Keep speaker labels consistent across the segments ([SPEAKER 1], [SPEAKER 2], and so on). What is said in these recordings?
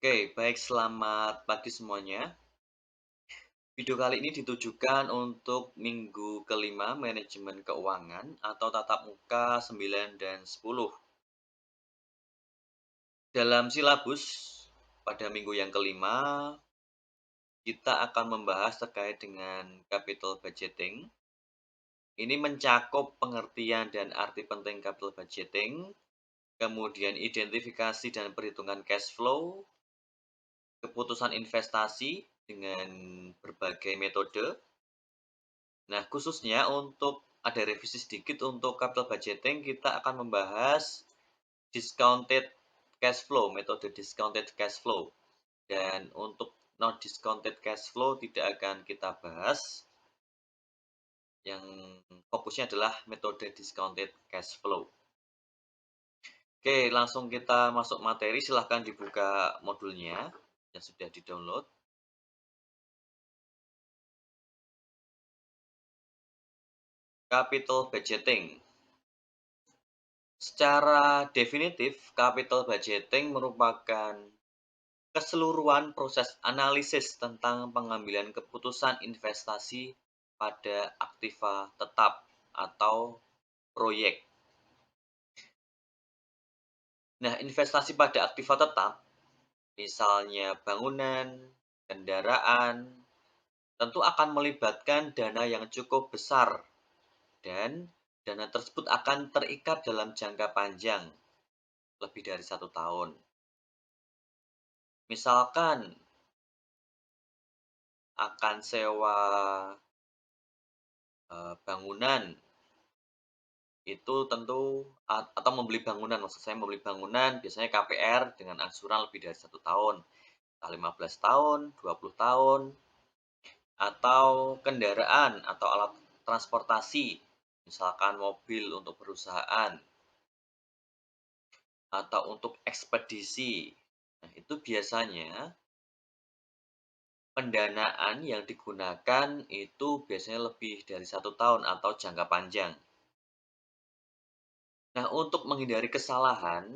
[SPEAKER 1] Oke, baik selamat pagi semuanya. Video kali ini ditujukan untuk minggu kelima manajemen keuangan atau tatap muka 9 dan 10. Dalam silabus pada minggu yang kelima, kita akan membahas terkait dengan capital budgeting. Ini mencakup pengertian dan arti penting capital budgeting, kemudian identifikasi dan perhitungan cash flow, keputusan investasi dengan berbagai metode. Nah, khususnya untuk ada revisi sedikit untuk capital budgeting, kita akan membahas discounted cash flow, metode discounted cash flow. Dan untuk non discounted cash flow tidak akan kita bahas. Yang fokusnya adalah metode discounted cash flow. Oke, langsung kita masuk materi. Silahkan dibuka modulnya yang sudah di-download. Capital budgeting. Secara definitif, capital budgeting merupakan keseluruhan proses analisis tentang pengambilan keputusan investasi pada aktiva tetap atau proyek. Nah, investasi pada aktiva tetap, misalnya bangunan, kendaraan, tentu akan melibatkan dana yang cukup besar dan dana tersebut akan terikat dalam jangka panjang, lebih dari 1 tahun. Misalkan akan sewa bangunan itu tentu atau membeli bangunan, maksud saya membeli bangunan biasanya KPR dengan angsuran lebih dari 1 tahun, entah 15 tahun, 20 tahun, atau kendaraan atau alat transportasi, misalkan mobil untuk perusahaan, atau untuk ekspedisi. Nah, itu biasanya pendanaan yang digunakan itu biasanya lebih dari 1 tahun atau jangka panjang. Nah, untuk menghindari kesalahan,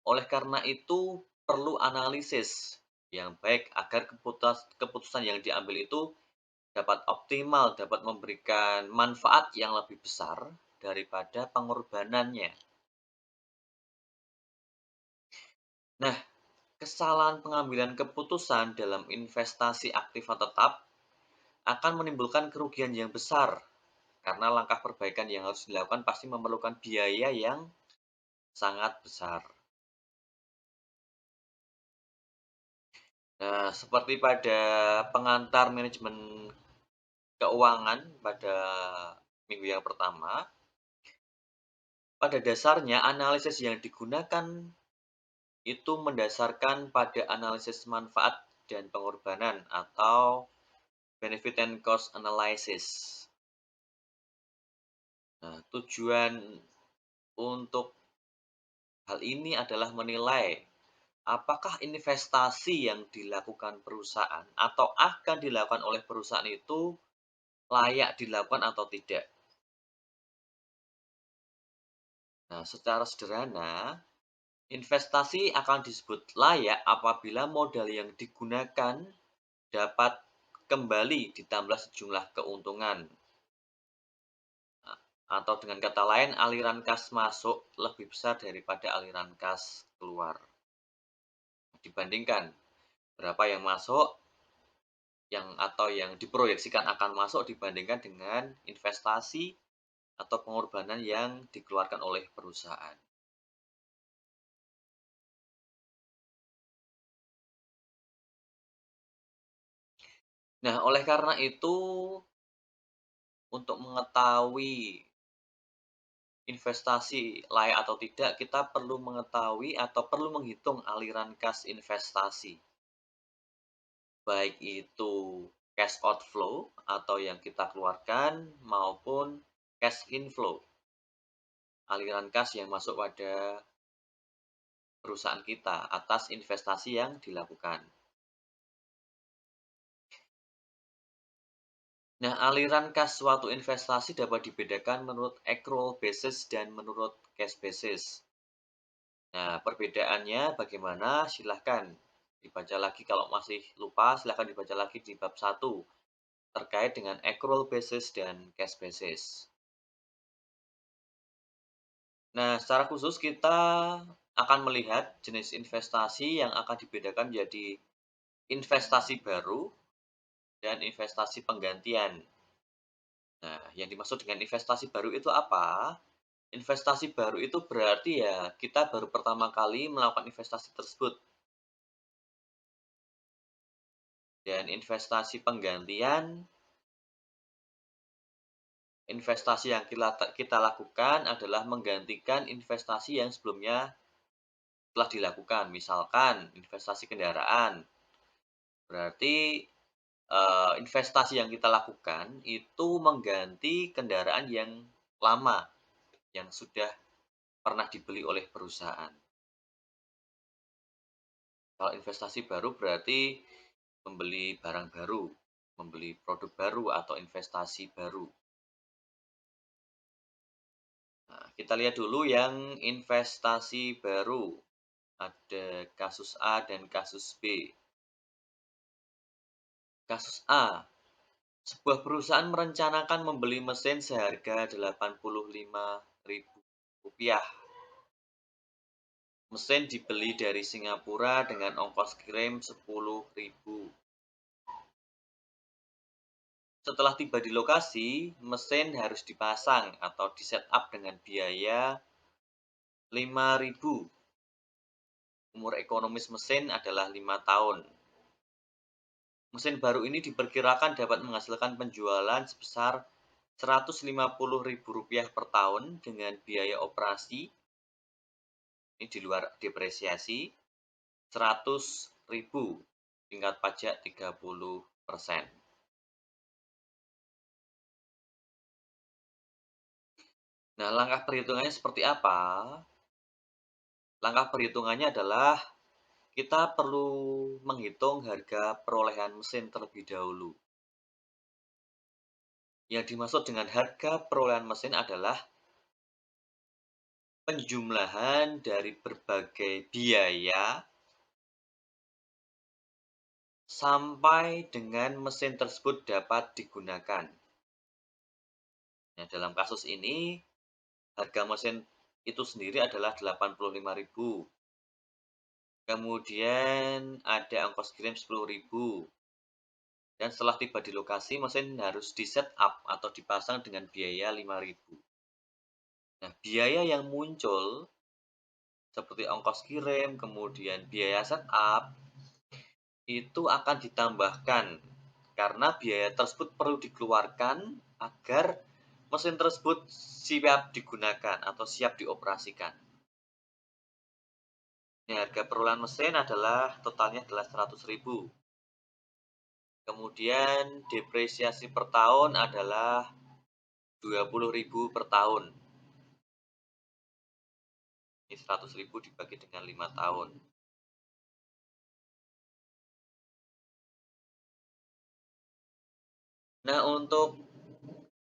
[SPEAKER 1] oleh karena itu perlu analisis yang baik agar keputusan yang diambil itu dapat optimal, dapat memberikan manfaat yang lebih besar daripada pengorbanannya. Nah, kesalahan pengambilan keputusan dalam investasi aktiva tetap akan menimbulkan kerugian yang besar karena langkah perbaikan yang harus dilakukan pasti memerlukan biaya yang sangat besar. Nah, seperti pada pengantar manajemen keuangan pada minggu yang pertama, pada dasarnya analisis yang digunakan itu mendasarkan pada analisis manfaat dan pengorbanan atau benefit and cost analysis. Nah, tujuan untuk hal ini adalah menilai apakah investasi yang dilakukan perusahaan atau akan dilakukan oleh perusahaan itu layak dilakukan atau tidak. Nah, secara sederhana, investasi akan disebut layak apabila modal yang digunakan dapat kembali ditambah sejumlah keuntungan. Atau dengan kata lain, aliran kas masuk lebih besar daripada aliran kas keluar. Dibandingkan berapa yang masuk atau yang diproyeksikan akan masuk dibandingkan dengan investasi atau pengorbanan yang dikeluarkan oleh perusahaan. Nah, oleh karena itu, untuk mengetahui investasi layak atau tidak, kita perlu mengetahui atau perlu menghitung aliran kas investasi. Baik itu cash outflow atau yang kita keluarkan maupun cash inflow. Aliran kas yang masuk pada perusahaan kita atas investasi yang dilakukan. Nah, aliran kas suatu investasi dapat dibedakan menurut accrual basis dan menurut cash basis. Nah, perbedaannya bagaimana? Silahkan Dibaca lagi kalau masih lupa, silakan dibaca lagi di bab 1 terkait dengan accrual basis dan cash basis. Nah, secara khusus kita akan melihat jenis investasi yang akan dibedakan menjadi investasi baru dan investasi penggantian. Nah, yang dimaksud dengan investasi baru itu apa? Investasi baru itu berarti ya kita baru pertama kali melakukan investasi tersebut. Dan investasi penggantian, investasi yang kita lakukan adalah menggantikan investasi yang sebelumnya telah dilakukan. Misalkan investasi kendaraan, berarti investasi yang kita lakukan itu mengganti kendaraan yang lama, yang sudah pernah dibeli oleh perusahaan. Kalau investasi baru berarti membeli barang baru, membeli produk baru atau investasi baru. Nah, kita lihat dulu yang investasi baru. Ada kasus A dan kasus B. Kasus A, sebuah perusahaan merencanakan membeli mesin seharga Rp85.000. Mesin dibeli dari Singapura dengan ongkos kirim 10.000. Setelah tiba di lokasi, mesin harus dipasang atau di-setup dengan biaya 5.000. Umur ekonomis mesin adalah 5 tahun. Mesin baru ini diperkirakan dapat menghasilkan penjualan sebesar Rp150.000 per tahun dengan biaya operasi, ini di luar depresiasi, 100.000, tingkat pajak 30%. Nah, langkah perhitungannya seperti apa? Langkah perhitungannya adalah kita perlu menghitung harga perolehan mesin terlebih dahulu. Yang dimaksud dengan harga perolehan mesin adalah penjumlahan dari berbagai biaya sampai dengan mesin tersebut dapat digunakan. Nah, dalam kasus ini, harga mesin itu sendiri adalah 85.000. Kemudian ada ongkos kirim 10.000. Dan setelah tiba di lokasi, mesin harus di-setup atau dipasang dengan biaya 5.000. Nah, biaya yang muncul seperti ongkos kirim, kemudian biaya setup, itu akan ditambahkan karena biaya tersebut perlu dikeluarkan agar mesin tersebut siap digunakan atau siap dioperasikan. Ini harga perolehan mesin adalah totalnya adalah 100.000. Kemudian depresiasi per tahun adalah 20.000 per tahun. Ini 100.000 dibagi dengan 5 tahun. Nah, untuk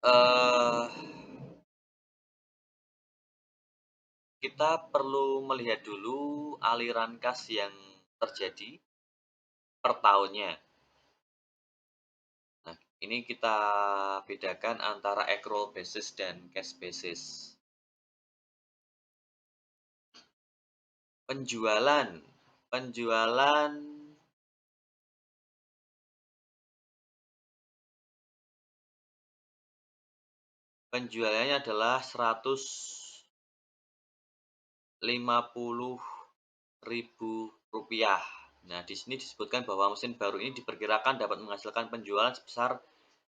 [SPEAKER 1] eh, kita perlu melihat dulu aliran kas yang terjadi per tahunnya. Nah, ini kita bedakan antara accrual basis dan cash basis. Penjualan. Penjualan penjualannya adalah Rp150.000. Nah, di sini disebutkan bahwa mesin baru ini diperkirakan dapat menghasilkan penjualan sebesar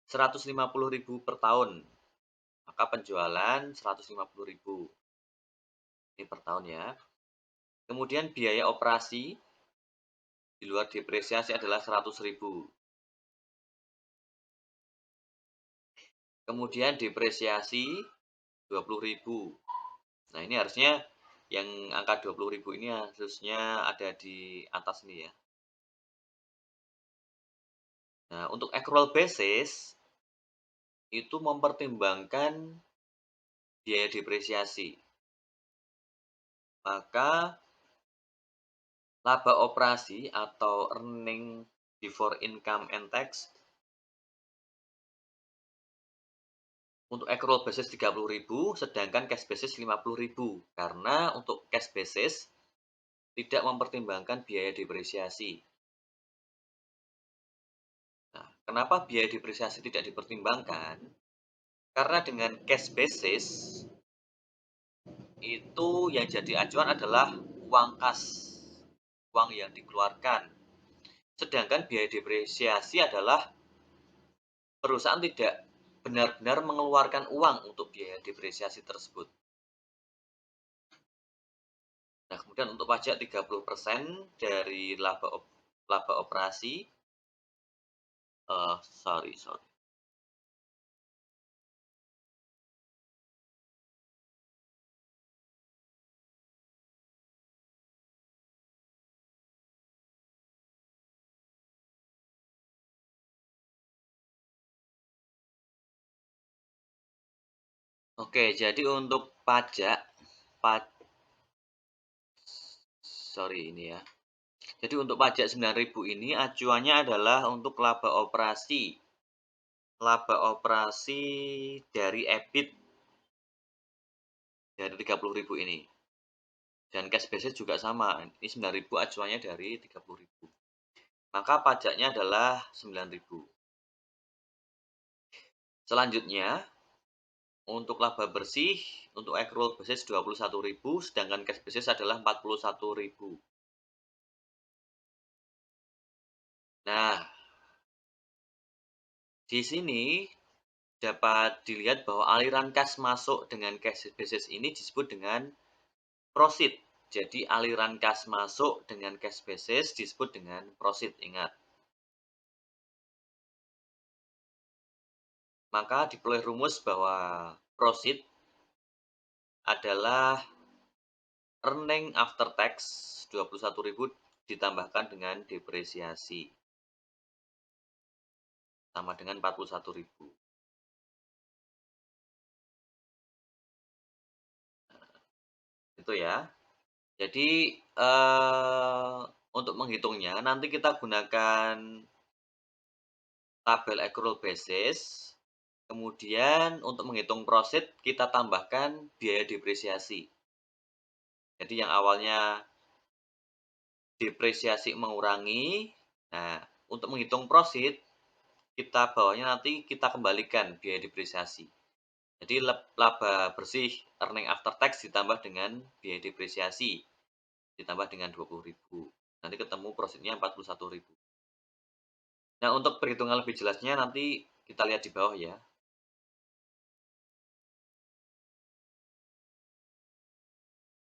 [SPEAKER 1] 150.000 per tahun. Maka penjualan 150.000 ini per tahun ya. Kemudian biaya operasi di luar depresiasi adalah 100.000. Kemudian depresiasi 20.000. Nah, ini harusnya yang angka 20.000 ini harusnya ada di atas nih ya. Nah, untuk accrual basis itu mempertimbangkan biaya depresiasi. Maka Laba operasi atau earning before income and tax untuk accrual basis 30.000, sedangkan cash basis 50.000. Karena untuk cash basis tidak mempertimbangkan biaya depresiasi. Nah, kenapa biaya depresiasi tidak dipertimbangkan? Karena dengan cash basis itu yang jadi acuan adalah uang kas, uang yang dikeluarkan. Sedangkan biaya depresiasi adalah perusahaan tidak benar-benar mengeluarkan uang untuk biaya depresiasi tersebut. Nah, kemudian untuk pajak 30% dari laba operasi, sorry. Oke, jadi untuk pajak, pa sorry ini ya. Jadi untuk pajak 9.000 ini acuannya adalah untuk laba operasi dari EBIT dari 30.000 ini. Dan cash basis juga sama, ini 9.000 acuannya dari 30.000. Maka pajaknya adalah 9.000. Selanjutnya, untuk laba bersih, untuk accrual basis 21.000, sedangkan cash basis adalah 41.000. Nah, di sini dapat dilihat bahwa aliran kas masuk dengan cash basis ini disebut dengan proceed. Jadi aliran kas masuk dengan cash basis disebut dengan proceed, ingat. Maka diperoleh rumus bahwa proceed adalah earning after tax 21.000 ditambahkan dengan depresiasi. Sama dengan 41.000. Itu ya. Jadi, untuk menghitungnya nanti kita gunakan tabel accrual basis, kemudian untuk menghitung proceed kita tambahkan biaya depresiasi. Jadi yang awalnya depresiasi mengurangi, nah untuk menghitung proceed, kita bawahnya nanti kita kembalikan biaya depresiasi. Jadi laba bersih earning after tax ditambah dengan biaya depresiasi, ditambah dengan 20.000. Nanti ketemu proceed-nya 41.000. Nah, untuk perhitungan lebih jelasnya nanti kita lihat di bawah ya.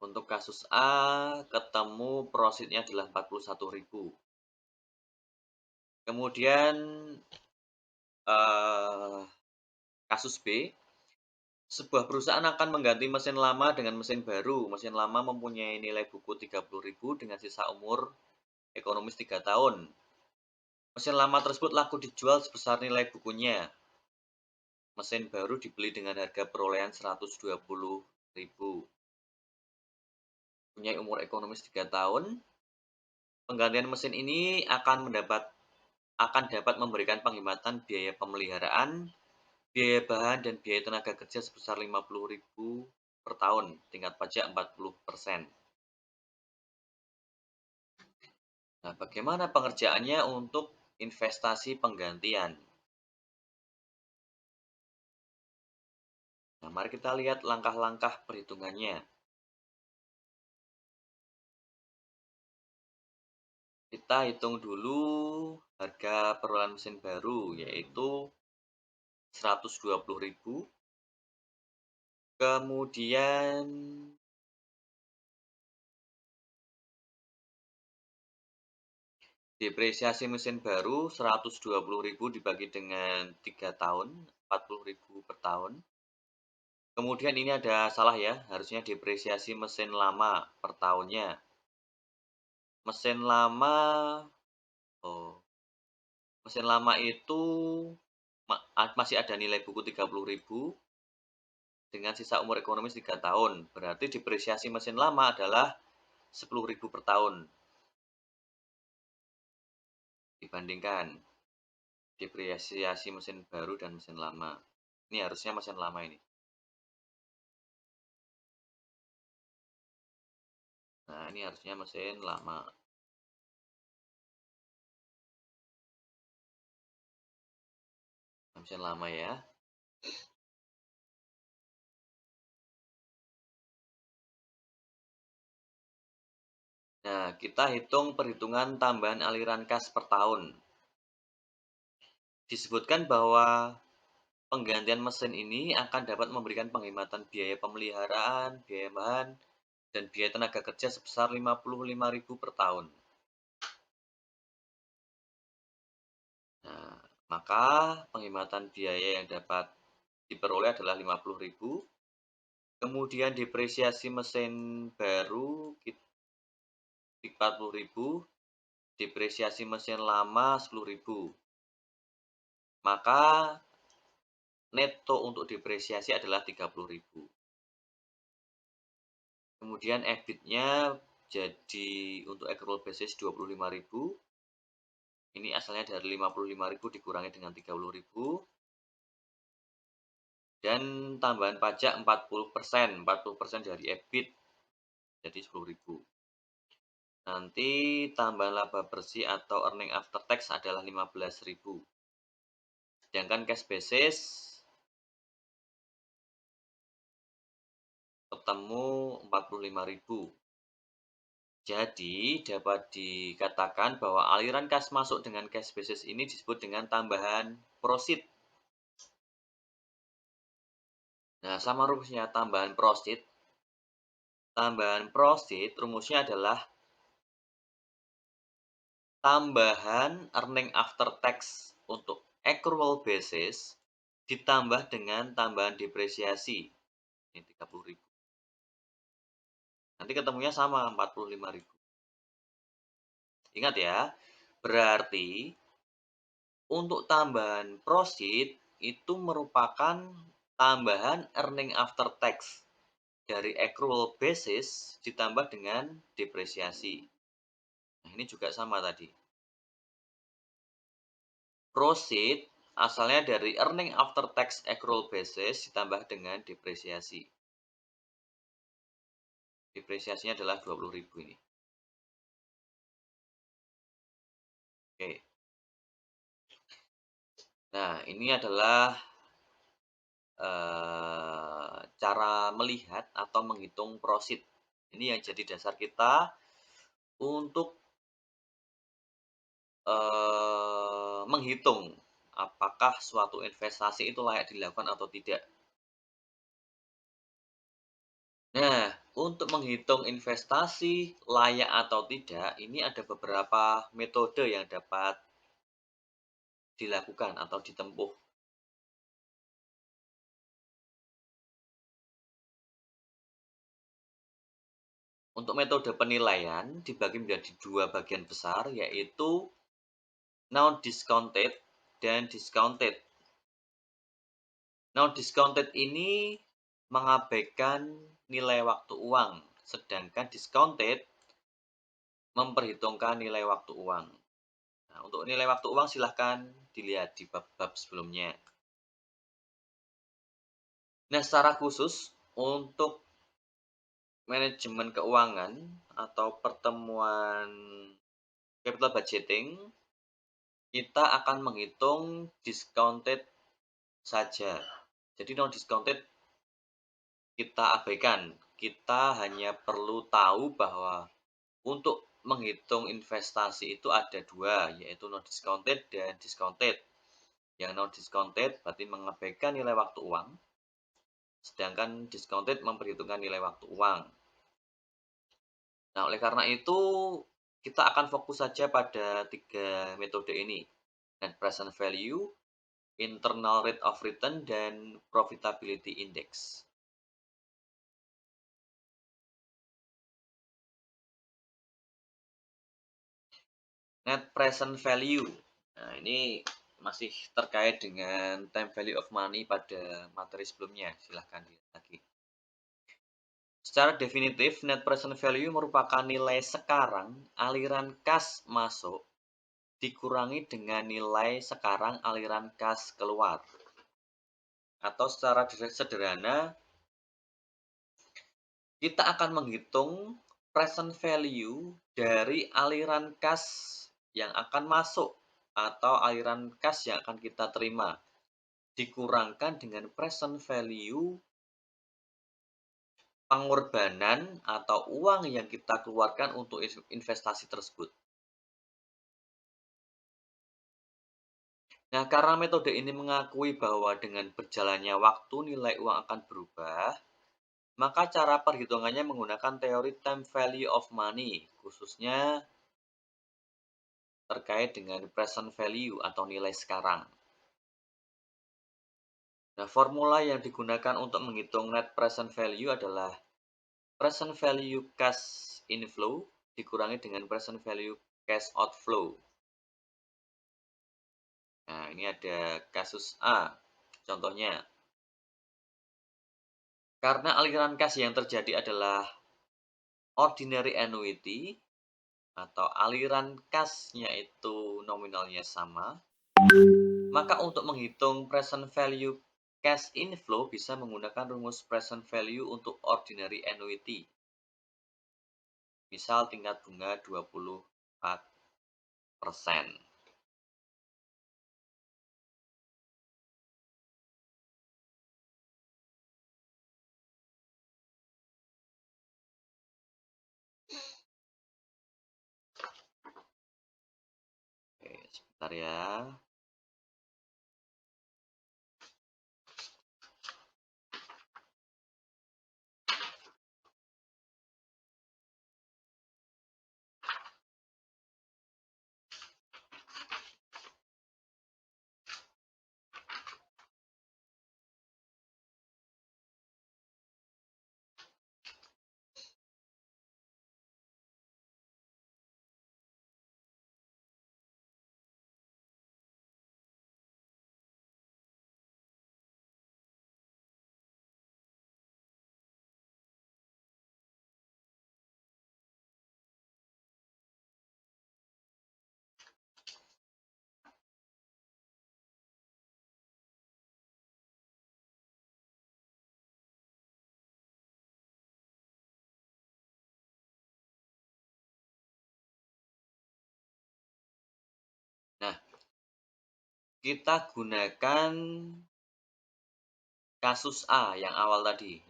[SPEAKER 1] Untuk kasus A, ketemu proceed-nya adalah 41.000. Kemudian eh, kasus B, sebuah perusahaan akan mengganti mesin lama dengan mesin baru. Mesin lama mempunyai nilai buku 30.000 dengan sisa umur ekonomis 3 tahun. Mesin lama tersebut laku dijual sebesar nilai bukunya. Mesin baru dibeli dengan harga perolehan 120.000. Punya umur ekonomis 3 tahun. Penggantian mesin ini akan dapat memberikan penghematan biaya pemeliharaan, biaya bahan, dan biaya tenaga kerja sebesar 50.000 per tahun, tingkat pajak 40%. Nah, bagaimana pengerjaannya untuk investasi penggantian? Nah, mari kita lihat langkah-langkah perhitungannya. Kita hitung dulu harga perolehan mesin baru, yaitu 120.000. Kemudian depresiasi mesin baru 120.000 dibagi dengan 3 tahun, 40.000 per tahun. Kemudian ini ada salah ya, harusnya depresiasi mesin lama per tahunnya. Mesin lama, oh, mesin lama itu masih ada nilai buku 30.000 dengan sisa umur ekonomis 3 tahun. Berarti depresiasi mesin lama adalah 10.000 per tahun. dibandingkan depresiasi mesin baru dan mesin lama. Ini harusnya mesin lama ini. Nah, ini harusnya mesin lama. Mesin lama ya. Nah, kita hitung perhitungan tambahan aliran kas per tahun. Disebutkan bahwa penggantian mesin ini akan dapat memberikan penghematan biaya pemeliharaan, biaya bahan, dan biaya tenaga kerja sebesar 55.000 per tahun. Nah, maka penghematan biaya yang dapat diperoleh adalah 50.000. Kemudian depresiasi mesin baru 40.000, depresiasi mesin lama 10.000. Maka neto untuk depresiasi adalah 30.000. Kemudian EBIT-nya jadi untuk accrual basis 25.000. Ini asalnya dari 55.000 dikurangi dengan 30.000. Dan tambahan pajak 40%, 40% dari EBIT jadi 10.000. Nanti tambahan laba bersih atau earning after tax adalah 15.000. Sedangkan cash basis ketemu 45.000. Jadi, dapat dikatakan bahwa aliran kas masuk dengan cash basis ini disebut dengan tambahan prosit. Nah, sama rumusnya tambahan prosit. Tambahan prosit rumusnya adalah tambahan earning after tax untuk accrual basis ditambah dengan tambahan depresiasi. Ini 30.000. Nanti ketemunya sama 45.000. Ingat ya, berarti untuk tambahan prosit itu merupakan tambahan earning after tax dari accrual basis ditambah dengan depresiasi. Nah, ini juga sama tadi. Prosit asalnya dari earning after tax accrual basis ditambah dengan depresiasi. Depresiasinya adalah 20.000 ini. Oke. Nah, ini adalah cara melihat atau menghitung prosit. Ini yang jadi dasar kita untuk menghitung apakah suatu investasi itu layak dilakukan atau tidak. Nah, untuk menghitung investasi layak atau tidak, ini ada beberapa metode yang dapat dilakukan atau ditempuh. Untuk metode penilaian dibagi menjadi dua bagian besar, yaitu non-discounted dan discounted. Non-discounted ini mengabaikan nilai waktu uang, sedangkan discounted memperhitungkan nilai waktu uang. Nah, untuk nilai waktu uang silahkan dilihat di bab-bab sebelumnya. Nah, secara khusus untuk manajemen keuangan atau pertemuan capital budgeting, kita akan menghitung discounted saja. Jadi non-discounted kita abaikan. Kita hanya perlu tahu bahwa untuk menghitung investasi itu ada dua, yaitu non-discounted dan discounted. Yang non-discounted berarti mengabaikan nilai waktu uang, sedangkan discounted memperhitungkan nilai waktu uang. Nah, oleh karena itu, kita akan fokus saja pada tiga metode ini. Net present value, internal rate of return, dan profitability index. Net present value. Nah, ini masih terkait dengan time value of money pada materi sebelumnya. Silahkan dilihat lagi. Secara definitif, net present value merupakan nilai sekarang aliran kas masuk dikurangi dengan nilai sekarang aliran kas keluar. Atau secara sederhana, kita akan menghitung present value dari aliran kas yang akan masuk atau aliran kas yang akan kita terima, dikurangkan dengan present value pengorbanan atau uang yang kita keluarkan untuk investasi tersebut. Nah, karena metode ini mengakui bahwa dengan berjalannya waktu nilai uang akan berubah, maka cara perhitungannya menggunakan teori time value of money, khususnya terkait dengan present value atau nilai sekarang. Nah, formula yang digunakan untuk menghitung net present value adalah present value cash inflow dikurangi dengan present value cash outflow. Nah, ini ada kasus A. Contohnya, karena aliran kas yang terjadi adalah ordinary annuity atau aliran kasnya itu nominalnya sama, maka untuk menghitung present value cash inflow bisa menggunakan rumus present value untuk ordinary annuity. Misal tingkat bunga 24%. Oke, sebentar ya. Nah, kita gunakan kasus A yang awal tadi,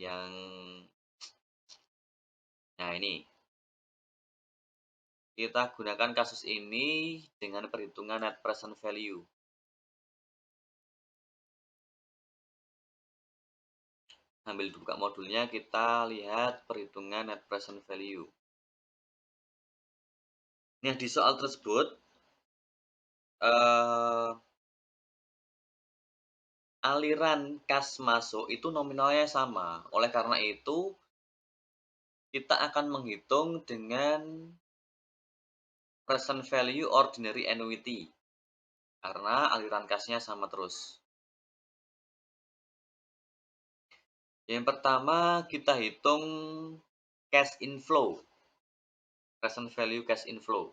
[SPEAKER 1] nah ini. Kita gunakan kasus ini dengan perhitungan net present value. Sambil buka modulnya, kita lihat perhitungan net present value. Nah, di soal tersebut, aliran kas masuk itu nominalnya sama. Oleh karena itu, kita akan menghitung dengan present value ordinary annuity. Karena aliran kasnya sama terus. Yang pertama, kita hitung cash inflow. Present value cash inflow.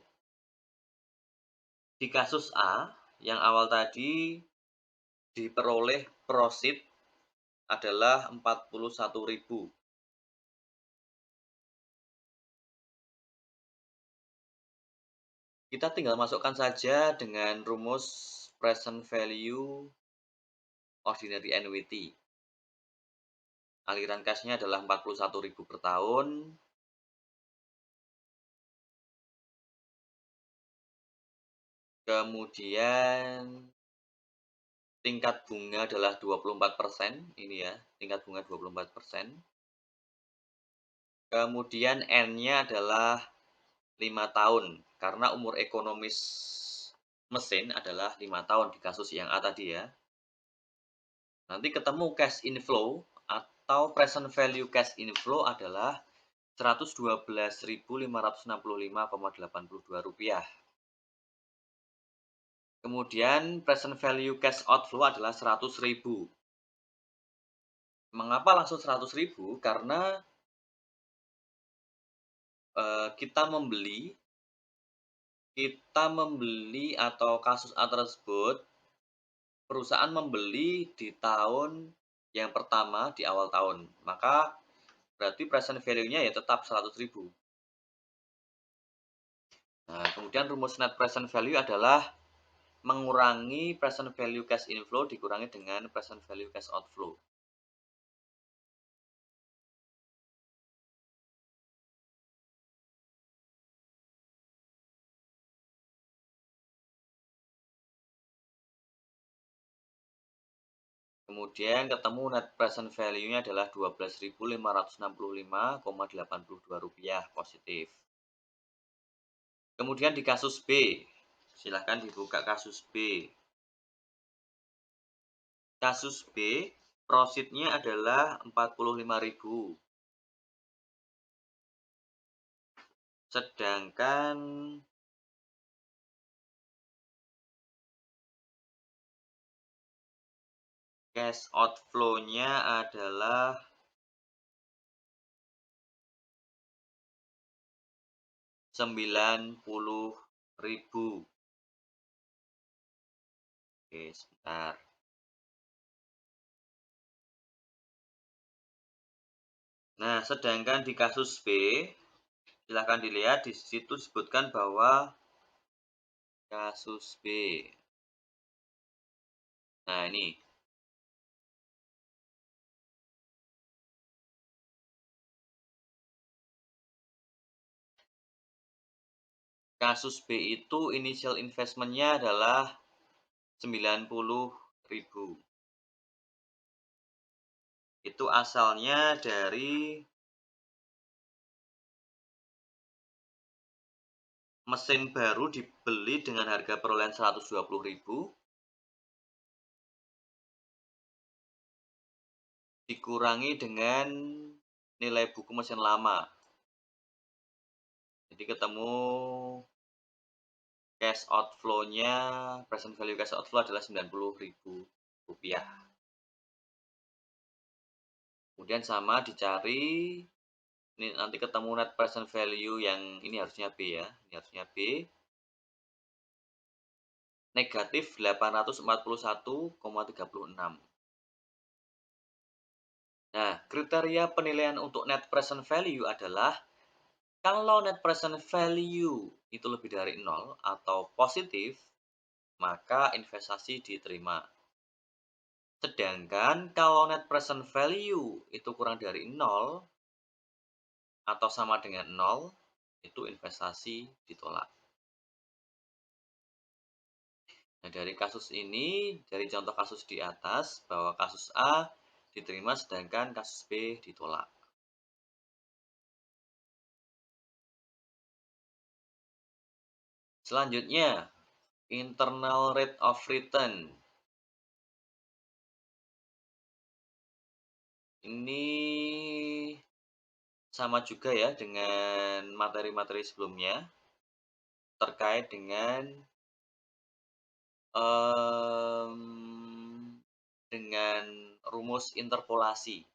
[SPEAKER 1] Di kasus A, yang awal tadi diperoleh prosit adalah 41.000. Kita tinggal masukkan saja dengan rumus present value ordinary annuity. Aliran kasnya adalah 41.000 per tahun. Kemudian tingkat bunga adalah 24%, ini ya, tingkat bunga 24%. Kemudian N-nya adalah 5 tahun, karena umur ekonomis mesin adalah 5 tahun di kasus yang A tadi ya. Nanti ketemu cash inflow atau present value cash inflow adalah Rp112.565,82. Kemudian present value cash outflow adalah 100.000. Mengapa langsung 100.000? Karena kita membeli kita membeli atau kasus A tersebut, perusahaan membeli di tahun yang pertama di awal tahun, maka berarti present value-nya ya tetap 100.000. Nah, kemudian rumus net present value adalah mengurangi present value cash inflow dikurangi dengan present value cash outflow. Kemudian ketemu net present value-nya adalah Rp12.565,82 positif. Kemudian di kasus B, silahkan dibuka kasus B. Kasus B, profitnya adalah 45.000. Sedangkan cash outflow-nya adalah 90.000. Oke, sebentar. Nah, sedangkan di kasus B, silahkan dilihat di situ disebutkan bahwa kasus B. Nah, ini kasus B itu initial investment-nya adalah 90.000. Itu asalnya dari mesin baru dibeli dengan harga perolehan 120.000 dikurangi dengan nilai buku mesin lama. Jadi ketemu cash outflow-nya, present value cash outflow adalah Rp90.000. Kemudian sama dicari, ini nanti ketemu net present value yang ini harusnya B ya, ini harusnya B, negatif 841,36. Nah, kriteria penilaian untuk net present value adalah kalau net present value itu lebih dari 0 atau positif, maka investasi diterima. Sedangkan kalau net present value itu kurang dari 0 atau sama dengan 0, itu investasi ditolak. Nah, dari kasus ini, dari contoh kasus di atas, bahwa kasus A diterima sedangkan kasus B ditolak. Selanjutnya, internal rate of return. Ini sama juga ya dengan materi-materi sebelumnya terkait dengan dengan rumus interpolasi.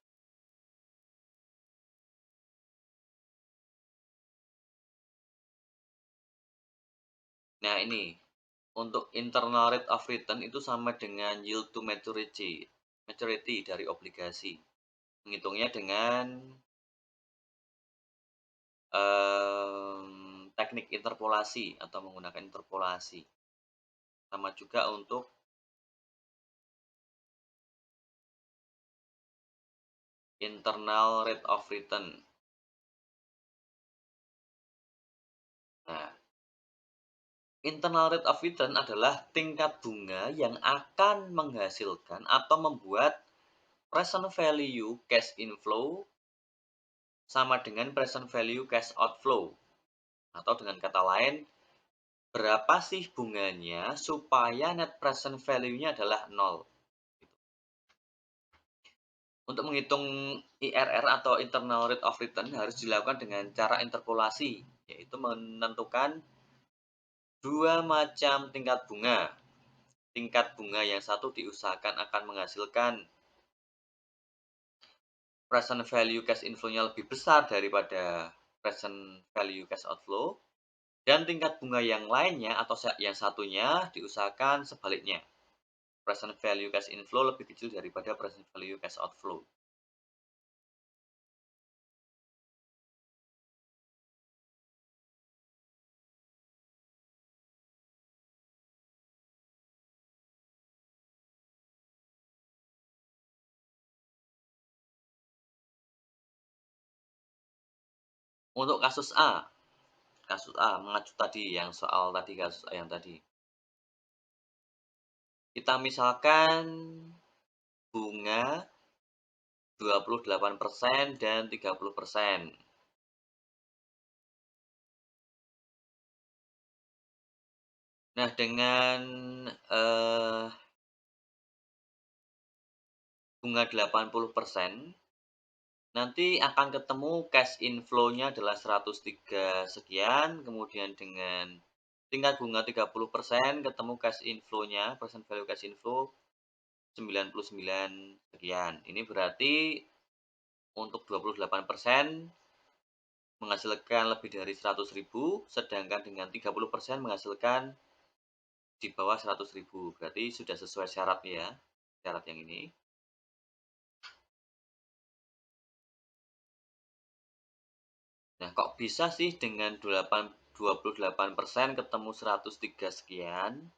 [SPEAKER 1] Nah, ini untuk internal rate of return itu sama dengan yield to maturity dari obligasi. Menghitungnya dengan teknik interpolasi atau menggunakan interpolasi. Sama juga untuk internal rate of return. Nah, internal rate of return adalah tingkat bunga yang akan menghasilkan atau membuat present value cash inflow sama dengan present value cash outflow. Atau dengan kata lain, berapa sih bunganya supaya net present value-nya adalah 0. Untuk menghitung IRR atau internal rate of return harus dilakukan dengan cara interpolasi, yaitu menentukan dua macam tingkat bunga. Tingkat bunga yang satu diusahakan akan menghasilkan present value cash inflow-nya lebih besar daripada present value cash outflow. Dan tingkat bunga yang lainnya atau yang satunya diusahakan sebaliknya. Present value cash inflow lebih kecil daripada present value cash outflow. Untuk kasus A mengacu tadi yang soal tadi kasus A yang tadi. Kita misalkan bunga 28% dan 30%. Nah, dengan, eee, bunga 80%, nanti akan ketemu cash inflow-nya adalah 103 sekian, kemudian dengan tingkat bunga 30% ketemu cash inflow-nya, present value cash inflow 99 sekian. Ini berarti untuk 28% menghasilkan lebih dari 100.000, sedangkan dengan 30% menghasilkan di bawah 100.000. Berarti sudah sesuai syarat ya, syarat yang ini. Nah, kok bisa sih dengan 28% ketemu 103 sekian?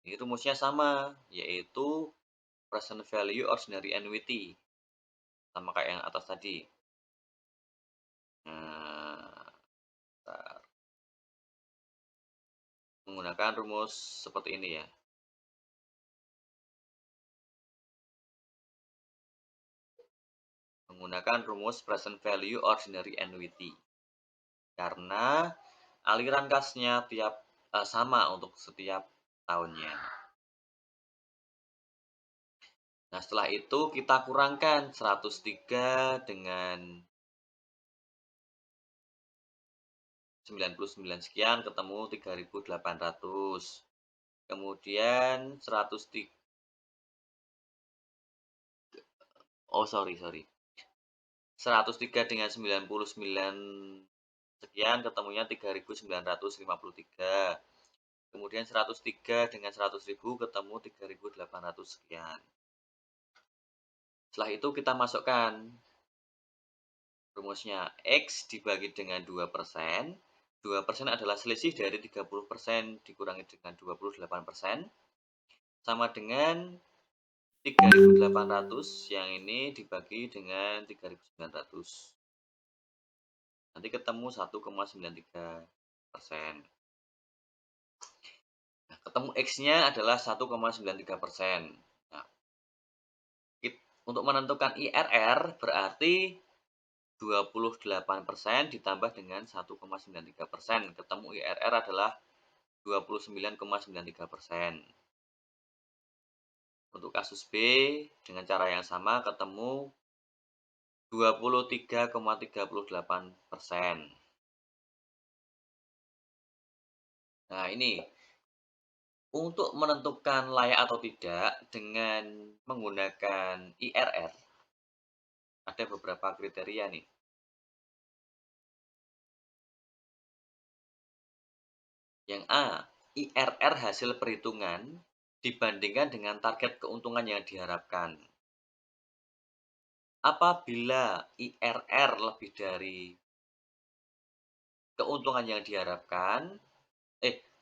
[SPEAKER 1] Ini rumusnya sama, yaitu present value ordinary annuity, sama kayak yang atas tadi. Nah, bentar. Menggunakan rumus seperti ini ya. Menggunakan rumus present value ordinary annuity. Karena aliran kasnya sama untuk setiap tahunnya. Nah, setelah itu kita kurangkan 103 dengan 99 sekian ketemu 3.800. Kemudian 103, oh sorry sorry, 103 dengan 99 sekian ketemunya 3.953. Kemudian 103 dengan 100.000 ketemu 3.800 sekian. Setelah itu kita masukkan rumusnya X dibagi dengan 2%. 2% adalah selisih dari 30% dikurangi dengan 28%. Sama dengan 3.800 yang ini dibagi dengan 3.900. Nanti ketemu 1,93%. Nah, ketemu X-nya adalah 1,93%. Nah, untuk menentukan IRR berarti 28% ditambah dengan 1,93%. Ketemu IRR adalah 29,93%. Untuk kasus B, dengan cara yang sama ketemu 23,38%. Nah, ini untuk menentukan layak atau tidak dengan menggunakan IRR, ada beberapa kriteria nih. Yang A, IRR hasil perhitungan dibandingkan dengan target keuntungan yang diharapkan. Apabila IRR lebih dari keuntungan yang diharapkan,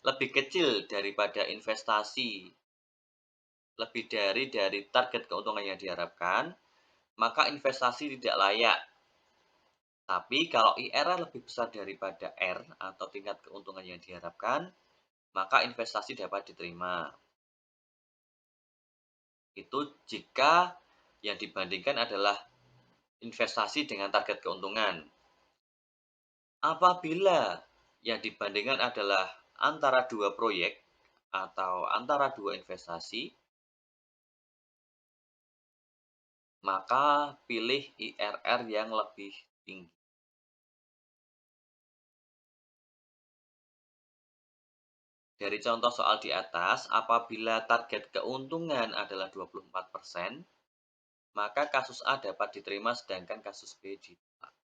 [SPEAKER 1] lebih kecil daripada investasi, lebih dari target keuntungan yang diharapkan, maka investasi tidak layak. Tapi kalau IRR lebih besar daripada R atau tingkat keuntungan yang diharapkan, maka investasi dapat diterima. Itu jika yang dibandingkan adalah investasi dengan target keuntungan. Apabila yang dibandingkan adalah antara dua proyek atau antara dua investasi, maka pilih IRR yang lebih tinggi. Dari contoh soal di atas, apabila target keuntungan adalah 24%, maka kasus A dapat diterima sedangkan kasus B ditolak.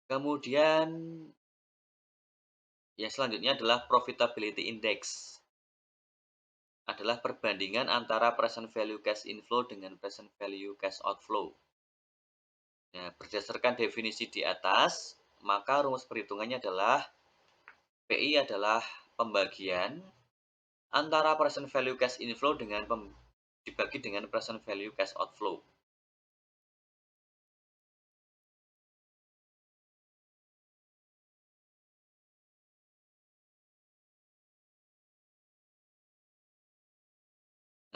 [SPEAKER 1] Kemudian yang selanjutnya adalah profitability index, adalah perbandingan antara present value cash inflow dengan present value cash outflow. Nah, berdasarkan definisi di atas, maka rumus perhitungannya adalah PI adalah pembagian antara present value cash inflow dengan dibagi dengan present value cash outflow.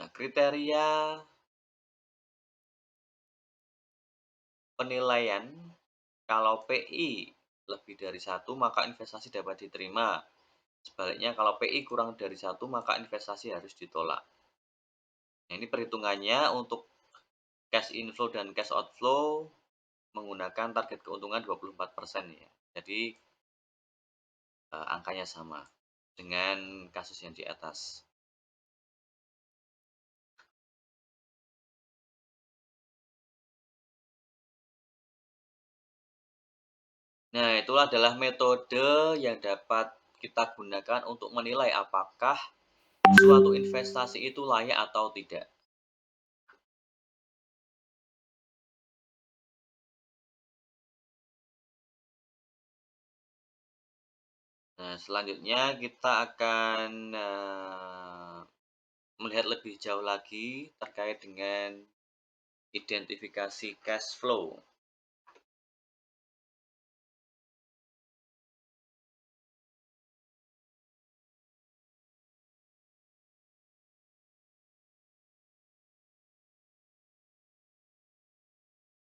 [SPEAKER 1] Nah, kriteria penilaian kalau PI lebih dari satu maka investasi dapat diterima. Sebaliknya kalau PI kurang dari satu maka investasi harus ditolak. Nah, ini perhitungannya untuk cash inflow dan cash outflow menggunakan target keuntungan 24% ya. Jadi angkanya sama dengan kasus yang di atas. Nah, itulah adalah metode yang dapat kita gunakan untuk menilai apakah suatu investasi itu layak atau tidak. Nah, selanjutnya kita akan melihat lebih jauh lagi terkait dengan identifikasi cash flow.